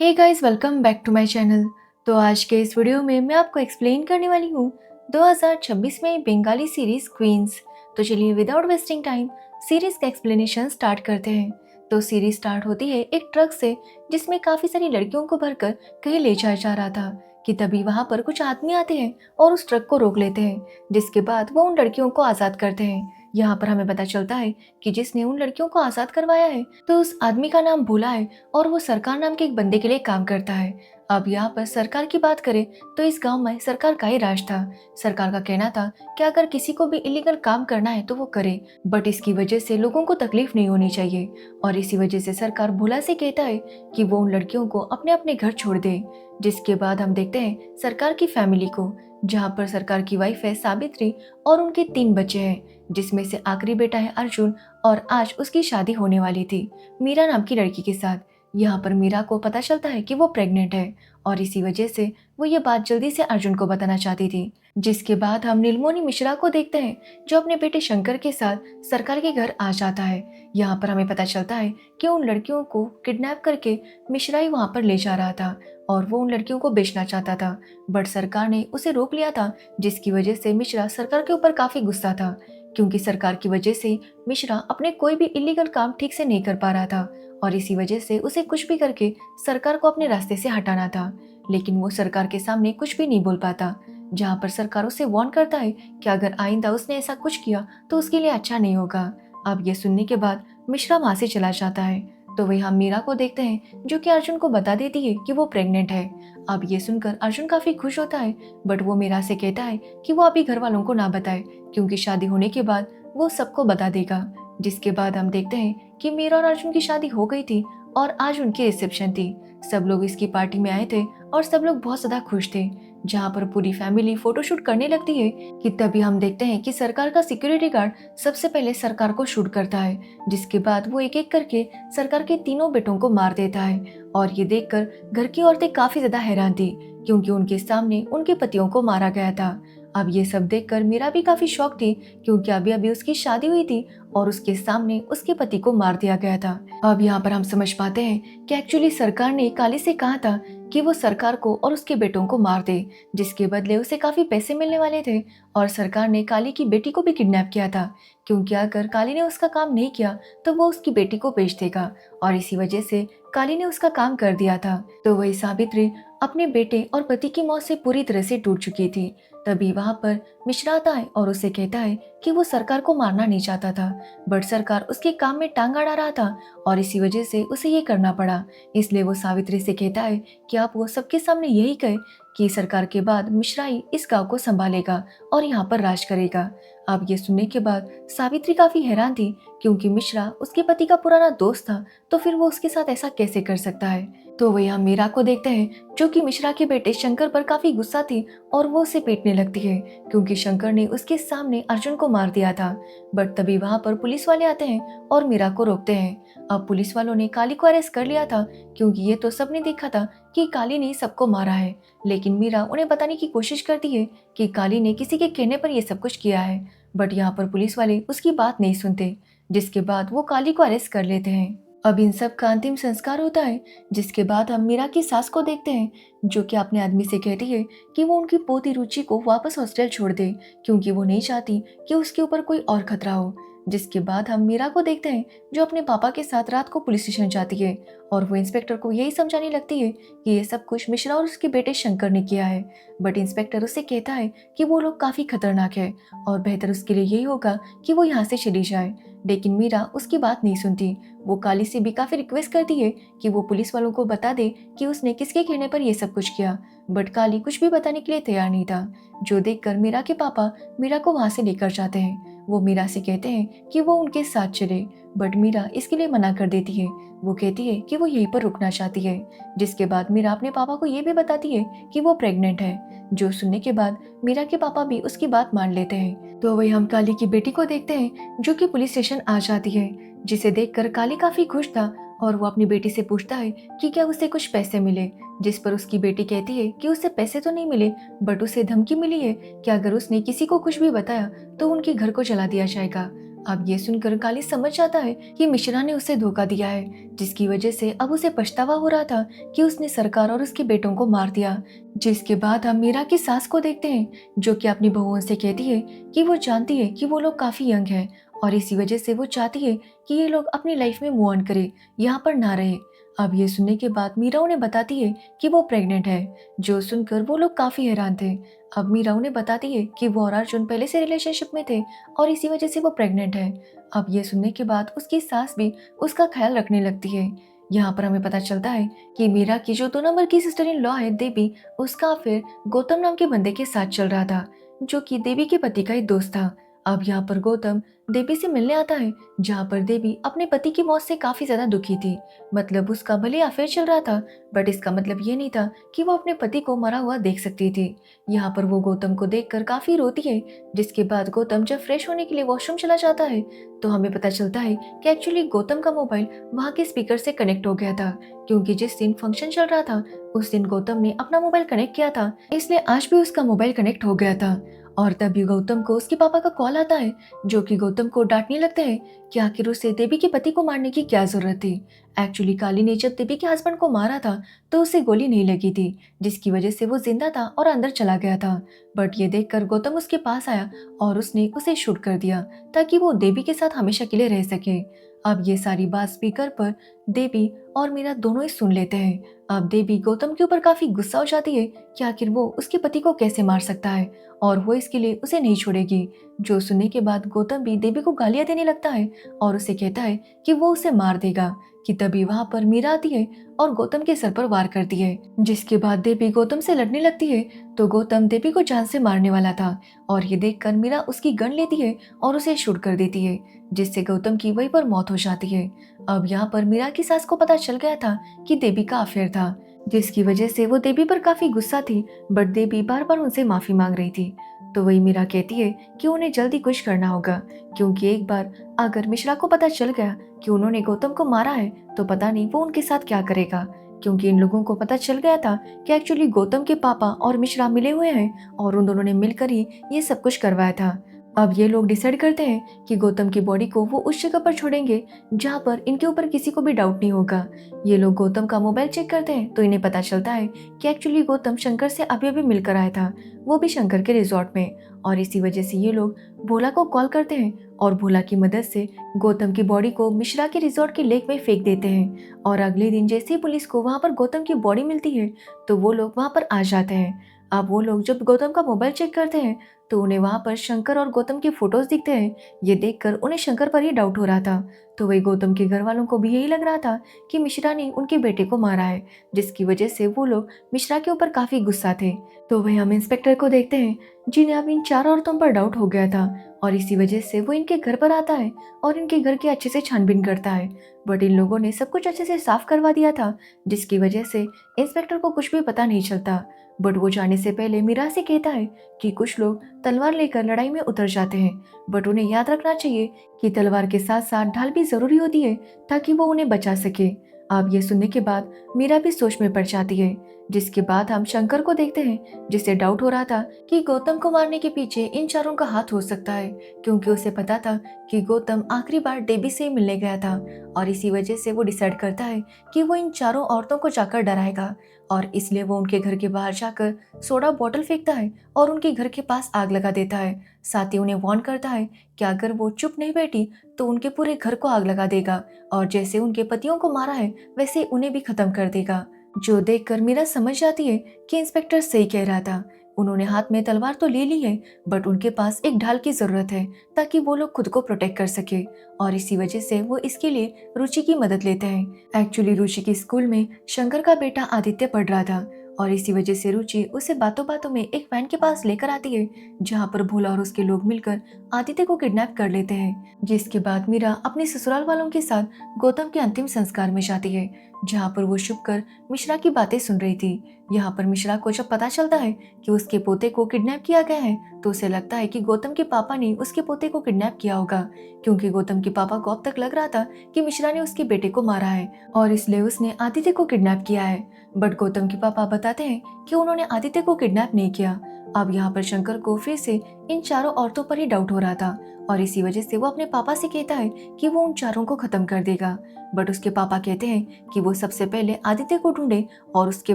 Hey guys, welcome back to my channel. तो आज के इस वीडियो में मैं आपको एक्सप्लेन करने वाली हूँ 2026 में बंगाली सीरीज क्वींस। तो चलिए विदाउट वेस्टिंग टाइम सीरीज का एक्सप्लेनेशन स्टार्ट करते हैं। तो सीरीज स्टार्ट होती है एक ट्रक से जिसमें काफी सारी लड़कियों को भरकर कहीं ले जाया जा रहा था कि तभी वहां पर कुछ आदमी आते हैं और उस ट्रक को रोक लेते हैं, जिसके बाद वो उन लड़कियों को आजाद करते हैं। यहाँ पर हमें पता चलता है कि जिसने उन लड़कियों को आजाद करवाया है तो उस आदमी का नाम भोला है और वो सरकार नाम के एक बंदे के लिए काम करता है। अब यहाँ पर सरकार की बात करें तो इस गांव में सरकार का ही राज था। सरकार का कहना था कि अगर किसी को भी इलीगल काम करना है तो वो करे, बट इसकी वजह से लोगों को तकलीफ नहीं होनी चाहिए। और इसी वजह से सरकार भोला से कहता है कि वो उन लड़कियों को अपने अपने घर छोड़ दे। जिसके बाद हम देखते हैं सरकार की फैमिली को, जहाँ पर सरकार की वाइफ है सावित्री और उनके 3 बच्चे हैं, जिसमें से आखिरी बेटा है अर्जुन और आज उसकी शादी होने वाली थी मीरा नाम की लड़की के साथ। यहाँ पर मीरा को पता चलता है कि वो प्रेग्नेंट है और इसी वजह से वो ये बात जल्दी से अर्जुन को बताना चाहती थी। जिसके बाद हम नीलमोनी मिश्रा को देखते हैं जो अपने बेटे शंकर के साथ सरकार के घर आ जाता है। यहाँ पर हमें पता चलता है कि उन लड़कियों को किडनैप करके मिश्रा ही वहाँ पर ले जा रहा था और वो उन लड़कियों को बेचना चाहता था, बट सरकार ने उसे रोक लिया था। जिसकी वजह से मिश्रा सरकार के ऊपर काफी गुस्सा था, क्योंकि सरकार की वजह से मिश्रा अपने कोई भी इलीगल काम ठीक से नहीं कर पा रहा था और इसी वजह से उसे कुछ भी करके सरकार को अपने रास्ते से हटाना था। लेकिन वो सरकार के सामने कुछ भी नहीं बोल पाता, जहाँ पर सरकार उसे वार्न करता है कि अगर आइंदा उसने ऐसा कुछ किया तो उसके लिए अच्छा नहीं होगा। अब ये सुनने के बाद मिश्रा वहां से चला जाता है। तो वही हम मीरा को देखते हैं जो कि अर्जुन को बता देती है कि वो प्रेग्नेंट है। अब ये सुनकर अर्जुन काफी खुश होता है, बट वो मीरा से कहता है कि वो अभी घर वालों को ना बताए, क्योंकि शादी होने के बाद वो सबको बता देगा। जिसके बाद हम देखते हैं कि मीरा और अर्जुन की शादी हो गई थी और आज उनकी रिसेप्शन थी। सब लोग इसकी पार्टी में आए थे और सब लोग बहुत ज्यादा खुश थे। जहाँ पर पूरी फैमिली फोटोशूट करने लगती है कि तभी हम देखते हैं कि सरकार का सिक्योरिटी गार्ड सबसे पहले सरकार को शूट करता है। जिसके बाद वो एक एक करके सरकार के तीनों बेटों को मार देता है और ये देखकर घर की औरतें काफी ज्यादा हैरान थी, क्योंकि उनके सामने उनके पतियों को मारा गया था। अब ये सब देखकर मीरा भी काफी शॉक थी, क्योंकि अभी अभी उसकी शादी हुई थी और उसके सामने उसके पति को मार दिया गया था। अब यहाँ पर हम समझ पाते हैं कि एक्चुअली सरकार ने काली से कहा था कि वो सरकार को और उसके बेटों को मार दे, जिसके बदले उसे काफी पैसे मिलने वाले थे। और सरकार ने काली की बेटी को भी किडनैप किया था, क्योंकि अगर काली ने उसका काम नहीं किया तो वो उसकी बेटी को बेच देगा, और इसी वजह से काली ने उसका काम कर दिया था। तो वही सावित्री अपने बेटे और पति की मौत से पूरी तरह से टूट चुकी थी। तभी वहां पर मिश्रा आता है और उसे कहता है कि वो सरकार को मारना नहीं चाहता था, बट सरकार उसके काम में टांग अड़ा रहा था और इसी वजह से उसे ये करना पड़ा। इसलिए वो सावित्री से कहता है कि आप वो सबके सामने यही कहे कि सरकार के बाद मिश्रा ही इस गांव को संभालेगा और यहाँ पर राज करेगा। अब ये सुनने के बाद सावित्री काफी हैरान थी, क्योंकि मिश्रा उसके पति का पुराना दोस्त था, तो फिर वो उसके साथ ऐसा कैसे कर सकता है। तो वही हम मीरा को देखते हैं जो कि मिश्रा के बेटे शंकर पर काफी गुस्सा थी और वो उसे पीटने लगती है, क्योंकि शंकर ने उसके सामने अर्जुन को मार दिया था। बट तभी वहां पर पुलिस वाले आते हैं और मीरा को रोकते हैं। अब पुलिस वालों ने काली को अरेस्ट कर लिया था, क्योंकि ये तो सबने देखा था कि काली ने सबको मारा है। लेकिन मीरा उन्हें बताने की कोशिश करती है कि काली ने किसी के कहने पर यह सब कुछ किया है, बट यहाँ पर पुलिस वाले उसकी बात नहीं सुनते। जिसके बाद वो काली को अरेस्ट कर लेते हैं। अब इन सब का अंतिम संस्कार होता है। जिसके बाद हम मीरा की सास को देखते हैं जो कि अपने आदमी से कहती है कि वो उनकी पोती रुचि को वापस हॉस्टल छोड़ दे, क्योंकि वो नहीं चाहती कि उसके ऊपर कोई और खतरा हो। जिसके बाद हम मीरा को देखते हैं जो अपने पापा के साथ रात को पुलिस स्टेशन जाती है और वो इंस्पेक्टर को यही समझाने लगती है कि ये सब कुछ मिश्रा और उसके बेटे शंकर ने किया है। बट इंस्पेक्टर उससे कहता है कि वो लोग काफी खतरनाक है और बेहतर उसके लिए यही होगा कि वो यहाँ से चली जाए। लेकिन मीरा उसकी बात नहीं सुनती। वो काली से भी काफी रिक्वेस्ट करती है कि वो पुलिस वालों को बता दे कि उसने किसके कहने पर ये सब कुछ किया, बट काली कुछ भी बताने के लिए तैयार नहीं था। जो देखकर मीरा के पापा मीरा को वहां से लेकर जाते हैं। वो मीरा से कहते हैं कि वो उनके साथ चले, बट मीरा इसके लिए मना कर देती है। वो कहती है कि वो यहीं पर रुकना चाहती है। जिसके बाद मीरा अपने पापा को ये भी बताती है कि वो प्रेग्नेंट है। जो सुनने के बाद मीरा के पापा भी उसकी बात मान लेते हैं। तो वही हम काली की बेटी को देखते हैं जो कि पुलिस स्टेशन आ जाती है, जिसे देखकर काली काफी खुश था और वो अपनी बेटी से पूछता है कि क्या उसे कुछ पैसे मिले। जिस पर उसकी बेटी कहती है कि उसे पैसे तो नहीं मिले, बट उसे धमकी मिली है कि अगर उसने किसी को कुछ भी बताया तो उनके घर को जला दिया जाएगा। अब ये सुनकर काली समझ जाता है कि मिश्रा ने उसे धोखा दिया है, जिसकी वजह से अब उसे पछतावा हो रहा था कि उसने सरकार और उसके बेटों को मार दिया। जिसके बाद हम मीरा की सास को देखते हैं, जो कि अपनी बहुओं से कहती है कि वो जानती है कि वो लोग काफी यंग हैं और इसी वजह से वो चाहती है कि ये लोग अपनी लाइफ में मूव ऑन करे, यहाँ पर ना रहे। अब ये सुनने के बाद मीरा उन्हें बताती है कि वो प्रेग्नेंट है, जो सुनकर वो लोग काफी हैरान थे। अब मीरा उन्हें बताती है कि वो और अर्जुन पहले से रिलेशनशिप में थे और इसी वजह से वो प्रेग्नेंट है। अब ये सुनने के बाद उसकी सास भी उसका ख्याल रखने लगती है। यहाँ पर हमें पता चलता है कि मीरा की जो 2 नंबर की सिस्टर इन लॉ है देवी, उसका अफेयर गौतम नाम के बंदे के साथ चल रहा था, जो कि देवी के पति का एक दोस्त था। अब यहाँ पर गौतम देवी से मिलने आता है, जहाँ पर देवी अपने पति की मौत से काफी ज्यादा दुखी थी। मतलब उसका भले अफेयर चल रहा था, बट इसका मतलब ये नहीं था कि वो अपने पति को मरा हुआ देख सकती थी। यहाँ पर वो गौतम को देखकर काफी रोती है। जिसके बाद गौतम जब फ्रेश होने के लिए वॉशरूम चला जाता है, तो हमें पता चलता है कि एक्चुअली गौतम का मोबाइल वहाँ के स्पीकर से कनेक्ट हो गया था, क्योंकि जिस दिन फंक्शन चल रहा था उस दिन गौतम ने अपना मोबाइल कनेक्ट किया था, इसलिए आज भी उसका मोबाइल कनेक्ट हो गया था। और तभी गौतम को उसके पापा का कॉल आता है, जो कि गौतम को डांटने लगते हैं कि आखिर उसे देवी के पति को मारने की क्या जरूरत थी। एक्चुअली काली ने जब देवी के हस्बैंड को मारा था तो उसे गोली नहीं लगी थी, जिसकी वजह से वो जिंदा था और अंदर चला गया था। बट ये देखकर गौतम उसके पास आया और उसने उसे शूट कर दिया, ताकि वो देवी के साथ हमेशा के लिए रह सके। अब ये सारी बात स्पीकर पर देवी और मीरा दोनों ही सुन लेते हैं। अब देवी गौतम के ऊपर काफी गुस्सा हो जाती है कि आखिर वो उसके पति को कैसे मार सकता है और वो इसके लिए उसे नहीं छोड़ेगी। जो सुनने के बाद गौतम भी देवी को गालियां देने लगता है और उसे कहता है कि वो उसे मार देगा। कि तभी वहां पर मीरा आती है और गौतम के सर पर वार करती है। जिसके बाद देवी गौतम से लड़ने लगती है, तो गौतम देवी को जान से मारने वाला था और ये देखकर मीरा उसकी गन लेती है और उसे शूट कर देती है, जिससे गौतम की वहीं पर मौत हो जाती है। अब यहाँ पर मीरा की सास को पता चल गया था कि देवी का अफेयर था, जिसकी वजह से वो देवी पर काफी गुस्सा थी, बट देवी बार बार उनसे माफी मांग रही थी। तो वही मीरा कहती है कि उन्हें जल्दी कुछ करना होगा, क्योंकि एक बार अगर मिश्रा को पता चल गया कि उन्होंने गौतम को मारा है तो पता नहीं वो उनके साथ क्या करेगा। क्योंकि इन लोगों को पता चल गया था कि एक्चुअली गौतम के पापा और मिश्रा मिले हुए हैं और उन दोनों ने मिलकर ही ये सब कुछ करवाया था। अब ये लोग डिसाइड करते हैं कि गौतम की बॉडी को वो उस जगह पर छोड़ेंगे जहाँ पर इनके ऊपर किसी को भी डाउट नहीं होगा। ये लोग गौतम का मोबाइल चेक करते हैं, तो इन्हें पता चलता है कि एक्चुअली गौतम शंकर से अभी अभी मिलकर आया था, वो भी शंकर के रिजॉर्ट में। और इसी वजह से ये लोग भोला को कॉल करते हैं और भोला की मदद से गौतम की बॉडी को मिश्रा के रिजॉर्ट के लेक में फेंक देते हैं। और अगले दिन जैसे ही पुलिस को वहाँ पर गौतम की बॉडी मिलती है, तो वो लोग वहाँ पर आ जाते हैं। अब वो लोग जब गौतम का मोबाइल चेक करते हैं, तो उन्हें वहाँ पर शंकर और गौतम के फोटोज दिखते हैं। ये देखकर उन्हें शंकर पर ही डाउट हो रहा था। तो वही गौतम के घर वालों को भी यही लग रहा था कि मिश्रा ने उनके बेटे को मारा है, जिसकी वजह से वो लोग मिश्रा के ऊपर काफी गुस्सा थे। तो वही हम इंस्पेक्टर को देखते हैं, जिन्हें अब इन 4 औरतों पर डाउट हो गया था और इसी वजह से वो इनके घर पर आता है और इनके घर की अच्छे से छानबीन करता है। बट इन लोगों ने सब कुछ अच्छे से साफ करवा दिया था, जिसकी वजह से इंस्पेक्टर को कुछ भी पता नहीं चलता। बट वो जाने से पहले मीरा से कहता है कि कुछ लोग तलवार लेकर लड़ाई में उतर जाते हैं, बट उन्हें याद रखना चाहिए कि तलवार के साथ साथ ढाल भी जरूरी होती है, ताकि वो उन्हें बचा सके। अब ये सुनने के बाद मीरा भी सोच में पड़ जाती है। जिसके बाद हम शंकर को देखते हैं, जिसे डाउट हो रहा था कि गौतम को मारने के पीछे इन चारों का हाथ हो सकता है, क्योंकि उसे पता था कि गौतम आखिरी बार डेबी से मिलने गया था। और इसी वजह से वो डिसाइड करता है कि वो इन चारों औरतों को जाकर डराएगा, और इसलिए वो उनके घर के बाहर जाकर सोडा बोतल फेंकता है और उनके घर के पास आग लगा देता है। साथ ही उन्हें वार्न करता है कि अगर वो चुप नहीं बैठी तो उनके पूरे घर को आग लगा देगा, और जैसे उनके पतियों को मारा है वैसे उन्हें भी खत्म कर देगा। जो देखकर मीरा समझ जाती है कि इंस्पेक्टर सही कह रहा था। उन्होंने हाथ में तलवार तो ले ली है, बट उनके पास एक ढाल की जरूरत है, ताकि वो लोग खुद को प्रोटेक्ट कर सके। और इसी वजह से वो इसके लिए रुचि की मदद लेते हैं। एक्चुअली रुचि के स्कूल में शंकर का बेटा आदित्य पढ़ रहा था, और इसी वजह से रुचि उसे बातों बातों में एक वैन के पास लेकर आती है, जहाँ पर भोला और उसके लोग मिलकर आदित्य को किडनैप कर लेते हैं। जिसके बाद मीरा अपने ससुराल वालों के साथ गौतम के अंतिम संस्कार में जाती है, जहाँ पर वो छुप कर मिश्रा की बातें सुन रही थी। यहाँ पर मिश्रा को जब पता चलता है कि उसके पोते को किडनैप किया गया है, तो उसे लगता है कि गौतम के पापा ने उसके पोते को किडनैप किया होगा, क्योंकि गौतम के पापा को अब तक लग रहा था कि मिश्रा ने उसके बेटे को मारा है और इसलिए उसने आदित्य को किडनैप किया है। बट गौतम के पापा बताते हैं कि उन्होंने आदित्य को किडनैप नहीं किया। अब यहाँ पर शंकर को फिर से इन चारों औरतों पर ही डाउट हो रहा था और इसी वजह से वो अपने पापा से कहता है कि वो उन चारों को खत्म कर देगा। बट उसके पापा कहते हैं कि वो सबसे पहले आदित्य को ढूंढे और उसके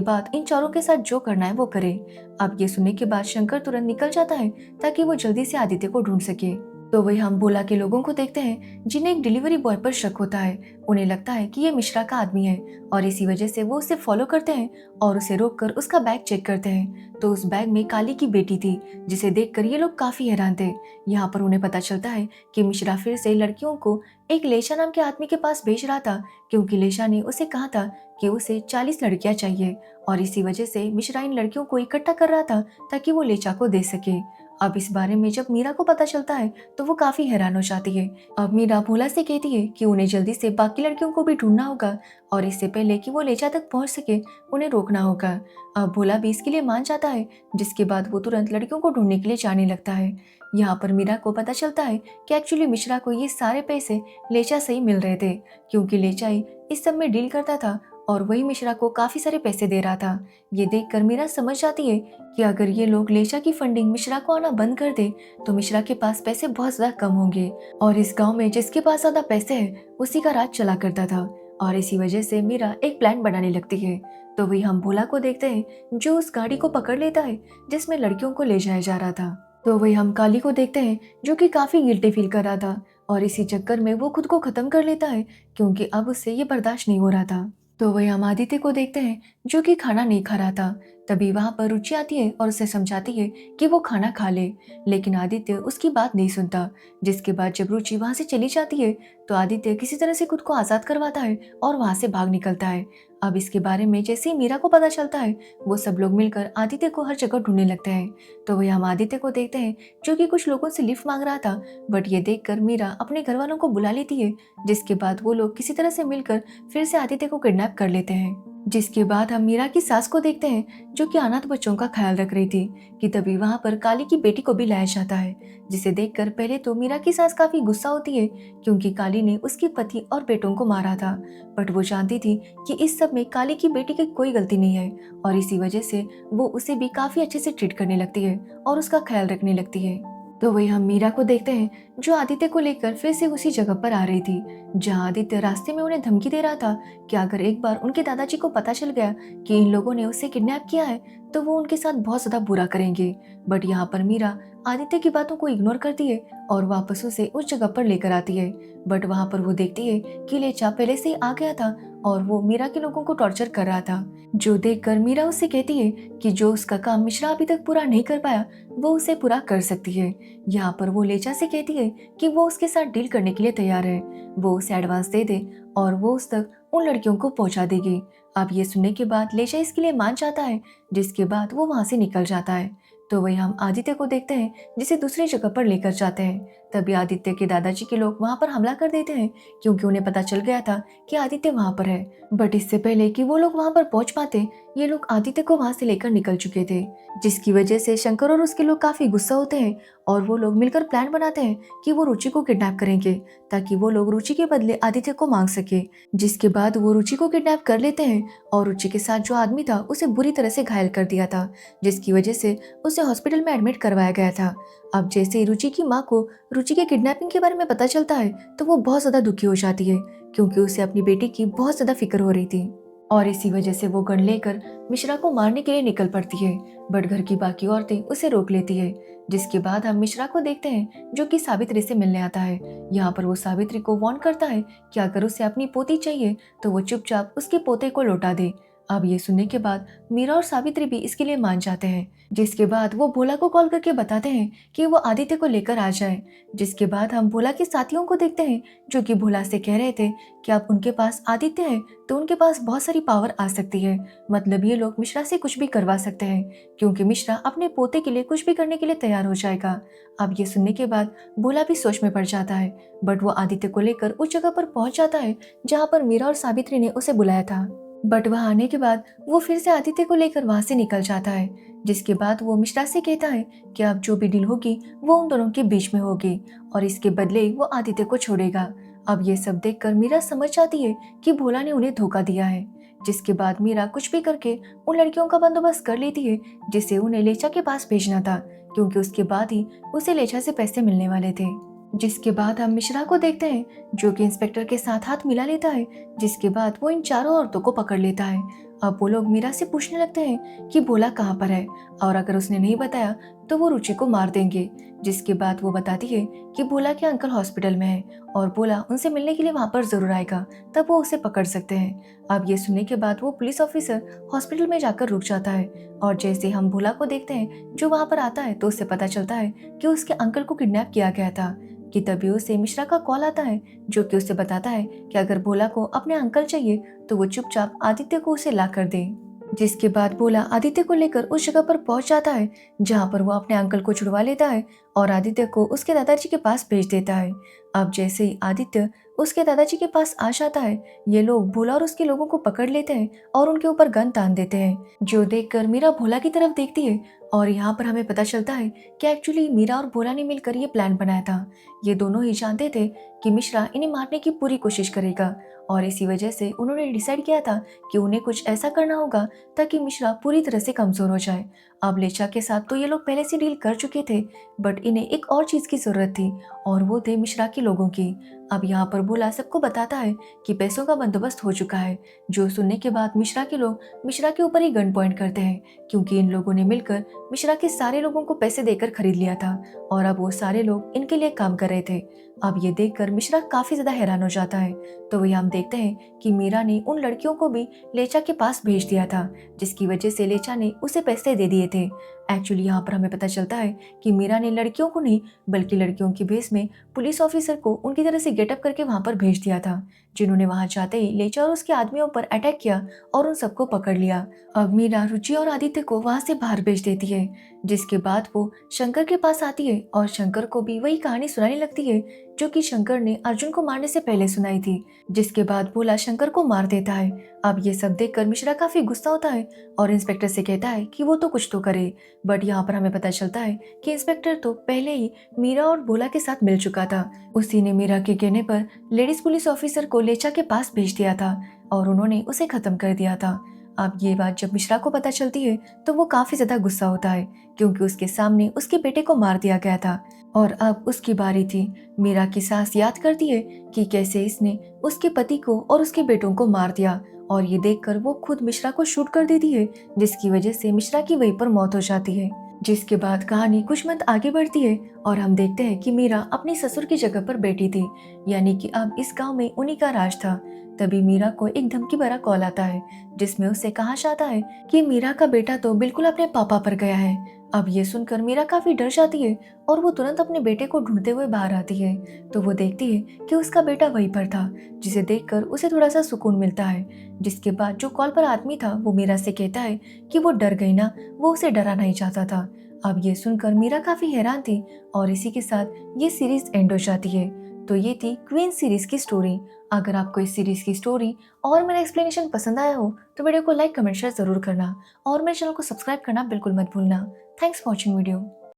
बाद इन चारों के साथ जो करना है वो करे। अब ये सुनने के बाद शंकर तुरंत निकल जाता है ताकि वो जल्दी से आदित्य को ढूंढ सके। तो वही हम भोला के लोगों को देखते हैं जिन्हें एक डिलीवरी बॉय पर शक होता है। उन्हें लगता है कि ये मिश्रा का आदमी है और इसी वजह से वो उसे फॉलो करते हैं और उसे रोककर उसका बैग चेक करते हैं। तो उस बैग में काली की बेटी थी, जिसे देखकर ये लोग काफी हैरान थे। यहाँ पर उन्हें पता चलता है कि मिश्रा फिर से लड़कियों को एक लेशा नाम के आदमी के पास भेज रहा था, क्योंकि लेशा ने उसे कहा था कि उसे 40 लड़कियां चाहिए और इसी वजह से मिश्रा इन लड़कियों को इकट्ठा कर रहा था ताकि वो लेचा को दे सके। अब इस बारे में जब मीरा को पता चलता है तो वो काफी हैरान हो जाती है। अब मीरा भोला से कहती है कि उन्हें जल्दी से बाकी लड़कियों को भी ढूंढना होगा और इससे पहले कि वो लेचा तक पहुंच सके उन्हें रोकना होगा। अब भोला भी इसके लिए मान जाता है, जिसके बाद वो तुरंत लड़कियों को ढूंढने के लिए जाने लगता है। यहाँ पर मीरा को पता चलता है कि एक्चुअली मिश्रा को ये सारे पैसे लेचा से ही मिल रहे थे, क्योंकि लेचा ही इस सब में डील करता था और वही मिश्रा को काफी सारे पैसे दे रहा था। ये देखकर मीरा समझ जाती है कि अगर ये लोग लेचा की फंडिंग मिश्रा को आना बंद कर दे तो मिश्रा के पास पैसे बहुत ज्यादा कम होंगे और इस गांव में जिसके पास ज्यादा पैसे हैं उसी का राज चला करता था। और इसी वजह से मीरा एक प्लान बनाने लगती है। तो वही हम भोला को देखते हैं जो उस गाड़ी को पकड़ लेता है जिसमें लड़कियों को ले जाया जा रहा था। तो वही हम काली को देखते हैं जो कि काफी गिल्टी फील कर रहा था और इसी चक्कर में वो खुद को खत्म कर लेता है, क्योंकि अब उससे ये बर्दाश्त नहीं हो रहा था। तो वही हम आदित्य को देखते हैं जो कि खाना नहीं खा रहा था। तभी वहां पर रुचि आती है और उसे समझाती है कि वो खाना खा ले, लेकिन आदित्य उसकी बात नहीं सुनता। जिसके बाद जब रुचि वहां से चली जाती है तो आदित्य किसी तरह से खुद को आजाद करवाता है और वहां से भाग निकलता है। अब इसके बारे में जैसे ही मीरा को पता चलता है वो सब लोग मिलकर आदित्य को हर जगह ढूंढने लगते हैं। तो वही हम आदित्य को देखते हैं जो कि कुछ लोगों से लिफ्ट मांग रहा था, बट ये देखकर मीरा अपने घर वालों को बुला लेती है। जिसके बाद वो लोग किसी तरह से मिलकर फिर से आदित्य को किडनैप कर लेते हैं। जिसके बाद हम मीरा की सास को देखते हैं जो कि अनाथ बच्चों का ख्याल रख रही थी कि तभी वहां पर काली की बेटी को भी लाया जाता है, जिसे देखकर पहले तो मीरा की सास काफी गुस्सा होती है, क्योंकि काली ने उसके पति और बेटों को मारा था। बट वो जानती थी कि इस सब में काली की बेटी की कोई गलती नहीं है और इसी वजह से वो उसे भी काफी अच्छे से ट्रीट करने लगती है और उसका ख्याल रखने लगती है। तो वही हम मीरा को देखते हैं जो आदित्य को लेकर फिर से उसी जगह पर आ रही थी जहां आदित्य रास्ते में उन्हें धमकी दे रहा था कि अगर एक बार उनके दादाजी को पता चल गया कि इन लोगों ने उसे किडनैप किया है तो वो उनके साथ बहुत ज्यादा बुरा करेंगे। बट यहाँ पर मीरा आदित्य की बातों को इग्नोर करती है और वापस उसे उस जगह पर लेकर आती है। बट वहां पर वो देखती है कि लेचा पहले से ही आ गया था और वो मीरा के लोगों को टॉर्चर कर रहा था, जो देखकर मीरा उससे कहती है कि जो उसका काम मिश्रा अभी तक पूरा नहीं कर पाया वो उसे पूरा कर सकती है। यहाँ पर वो लेचा से कहती है कि वो उसके साथ डील करने के लिए तैयार है, वो उसे एडवांस दे दे और वो उस तक उन लड़कियों को पहुंचा देगी। अब ये सुनने के बाद लेचा इसके लिए मान जाता है, जिसके बाद वो वहां से निकल जाता है। तो वही हम आदित्य को देखते हैं जिसे दूसरी जगह पर लेकर जाते हैं। तभी आदित्य के दादाजी के लोग वहां पर हमला कर देते हैं, क्योंकि उन्हें पता चल गया था कि आदित्य वहां पर है। बट इससे पहले कि वो लोग वहां पर पहुंच पाते ये लोग आदित्य को वहां से लेकर निकल चुके थे, जिसकी वजह से शंकर और उसके लोग काफी गुस्सा होते हैं और वो लोग मिलकर प्लान बनाते हैं कि वो रुचि को किडनैप करेंगे ताकि वो लोग रुचि के बदले आदित्य को मांग सके। जिसके बाद वो रुचि को किडनैप कर लेते हैं और रुचि के साथ जो आदमी था उसे बुरी तरह से घायल कर दिया था, जिसकी वजह से उसे हॉस्पिटल में एडमिट करवाया गया था। अब जैसे ही रुचि की माँ को रुचि के किडनैपिंग के बारे में पता चलता है तो वो बहुत ज्यादा दुखी हो जाती है, क्योंकि उसे अपनी बेटी की बहुत ज्यादा फिक्र हो रही थी और इसी वजह से वो गन लेकर मिश्रा को मारने के लिए निकल पड़ती है। बट घर की बाकी औरतें उसे रोक लेती है। जिसके बाद हम मिश्रा को देखते हैं जो कि सावित्री से मिलने आता है। यहाँ पर वो सावित्री को वार्न करता है कि अगर उसे अपनी पोती चाहिए तो वो चुपचाप उसके पोते को लौटा दे। अब ये सुनने के बाद मीरा और सावित्री भी इसके लिए मान जाते हैं। जिसके बाद वो भोला को कॉल करके बताते हैं कि वो आदित्य को लेकर आ जाए। जिसके बाद हम भोला के साथियों को देखते हैं जो कि भोला से कह रहे थे कि अब उनके पास आदित्य है तो उनके पास बहुत सारी पावर आ सकती है, मतलब ये लोग मिश्रा से कुछ भी करवा सकते हैं, क्योंकि मिश्रा अपने पोते के लिए कुछ भी करने के लिए तैयार हो जाएगा। अब ये सुनने के बाद भोला भी सोच में पड़ जाता है, बट वो आदित्य को लेकर उस जगह पर पहुंच जाता है जहाँ पर मीरा और सावित्री ने उसे बुलाया था। बट वहां आने के बाद वो फिर से आदित्य को लेकर वहां से निकल जाता है। जिसके बाद वो मिश्रा से कहता है कि अब जो भी डील होगी वो उन दोनों के बीच में होगी और इसके बदले वो आदित्य को छोड़ेगा। अब ये सब देखकर मीरा समझ जाती है कि भोला ने उन्हें धोखा दिया है, जिसके बाद मीरा कुछ भी करके उन लड़कियों का बंदोबस्त कर लेती है जिसे उन्हें लेचा के पास भेजना था, क्योंकि उसके बाद ही उसे लेचा से पैसे मिलने वाले थे। जिसके बाद हम मिश्रा को देखते हैं जो कि इंस्पेक्टर के साथ हाथ मिला लेता है, जिसके बाद वो इन चारों औरतों को पकड़ लेता है। अब वो लोग मीरा से पूछने लगते हैं कि भोला कहाँ पर है, और अगर उसने नहीं बताया तो वो रुचि को मार देंगे। जिसके बाद वो बताती है कि भोला के अंकल हॉस्पिटल में है और भोला उनसे मिलने के लिए वहां पर जरूर आएगा, तब वो उसे पकड़ सकते हैं। अब ये सुनने के बाद वो पुलिस ऑफिसर हॉस्पिटल में जाकर रुक जाता है, और जैसे हम भोला को देखते हैं जो वहां पर आता है तो उससे पता चलता है कि उसके अंकल को किडनैप किया गया था। कि तभी उसे मिश्रा का कॉल आता है जो कि उसे बताता है कि अगर भोला को अपने अंकल चाहिए तो वो चुपचाप आदित्य को उसे ला कर दे। जिसके बाद भोला आदित्य को लेकर उस जगह पर पहुंच जाता है जहां पर वो अपने अंकल को छुड़वा लेता है और आदित्य को उसके दादाजी के पास भेज देता है। अब जैसे ही आदित्य उसके दादाजी के पास आ जाता है, ये लोग भोला और उसके लोगों को पकड़ लेते हैं और उनके ऊपर गन तान देते हैं, जो देखकर मीरा भोला की तरफ देखती है। और यहाँ पर हमें पता चलता है कि एक्चुअली मीरा और भोला ने मिलकर ये प्लान बनाया था। ये दोनों ही जानते थे कि मिश्रा इन्हें मारने की पूरी कोशिश करेगा, और इसी वजह से उन्होंने डिसाइड किया था कि उन्हें कुछ ऐसा करना होगा ताकि मिश्रा पूरी तरह से कमजोर हो जाए। अब लेचा के साथ तो ये लोग पहले से डील कर चुके थे, बट इन्हें एक और चीज की जरूरत थी, और वो थे मिश्रा के लोगों की। अब यहाँ पर भोला सबको बताता है कि पैसों का बंदोबस्त हो चुका है, जो सुनने के बाद मिश्रा के लोग मिश्रा के ऊपर ही गन पॉइंट करते हैं, क्योंकि इन लोगों ने मिलकर मिश्रा के सारे लोगों को पैसे देकर खरीद लिया था और अब वो सारे लोग इनके लिए काम कर रहे थे। अब ये देखकर मिश्रा काफी ज्यादा हैरान हो जाता है। तो वही हम देखते हैं कि मीरा ने उन लड़कियों को भी लेचा के पास भेज दिया था, जिसकी वजह से लेचा ने उसे पैसे दे दिए थे। एक्चुअली यहाँ पर हमें पता चलता है कि मीरा ने लड़कियों को नहीं बल्कि लड़कियों की भेस में पुलिस ऑफिसर को उनकी तरह से गेटअप करके वहां पर भेज दिया था, जिन्होंने वहां जाते ही लेचा और उसके आदमियों पर अटैक किया और उन सबको पकड़ लिया। अब मीरा रुचि और आदित्य को वहां से बाहर भेज देती है, जिसके बाद वो शंकर के पास आती है और शंकर को भी वही कहानी सुनाने लगती है जो कि शंकर ने अर्जुन को मारने से पहले सुनाई थी। जिसके बाद भोला शंकर को मार देता है। अब ये सब देखकर मिश्रा काफी गुस्सा होता है और इंस्पेक्टर से कहता है कि वो तो कुछ तो करे, बट यहाँ पर हमें पता चलता है कि इंस्पेक्टर तो पहले ही मीरा और भोला के साथ मिल चुका था। उसी ने मीरा के कहने पर लेडीज पुलिस ऑफिसर को लेचा के पास भेज दिया था और उन्होंने उसे खत्म कर दिया था। अब ये बात जब मिश्रा को पता चलती है तो वो काफी ज्यादा गुस्सा होता है, क्योंकि उसके सामने उसके बेटे को मार दिया गया था और अब उसकी बारी थी। मीरा की सास याद करती है कि कैसे इसने उसके पति को और उसके बेटों को मार दिया, और ये देखकर वो खुद मिश्रा को शूट कर देती है, जिसकी वजह से मिश्रा की वहीं पर मौत हो जाती है। जिसके बाद कहानी कुछ मंथ आगे बढ़ती है और हम देखते हैं कि मीरा अपने ससुर की जगह पर बैठी थी, यानी कि अब इस गांव में उन्हीं का राज था। तभी मीरा को एक धमकी भरा कॉल आता है जिसमें उससे कहा जाता है कि मीरा का बेटा तो बिल्कुल अपने पापा पर गया है। अब ये सुनकर मीरा काफी डर जाती है और वो तुरंत अपने बेटे को ढूंढते हुए बाहर आती है, तो वो देखती है कि उसका बेटा वहीं पर था, जिसे देखकर उसे थोड़ा सा सुकून मिलता है। जिसके बाद जो कॉल पर आदमी था वो मीरा से कहता है कि वो डर गई ना, वो उसे डराना ही चाहता था। अब ये सुनकर मीरा काफी हैरान थी और इसी के साथ ये सीरीज एंड हो जाती है। तो ये थी क्वीन सीरीज की स्टोरी। अगर आपको इस सीरीज की स्टोरी और मेरा एक्सप्लेनेशन पसंद आया हो तो वीडियो को लाइक कमेंट शेयर जरूर करना और मेरे चैनल को सब्सक्राइब करना बिल्कुल मत भूलना। Thanks for watching video.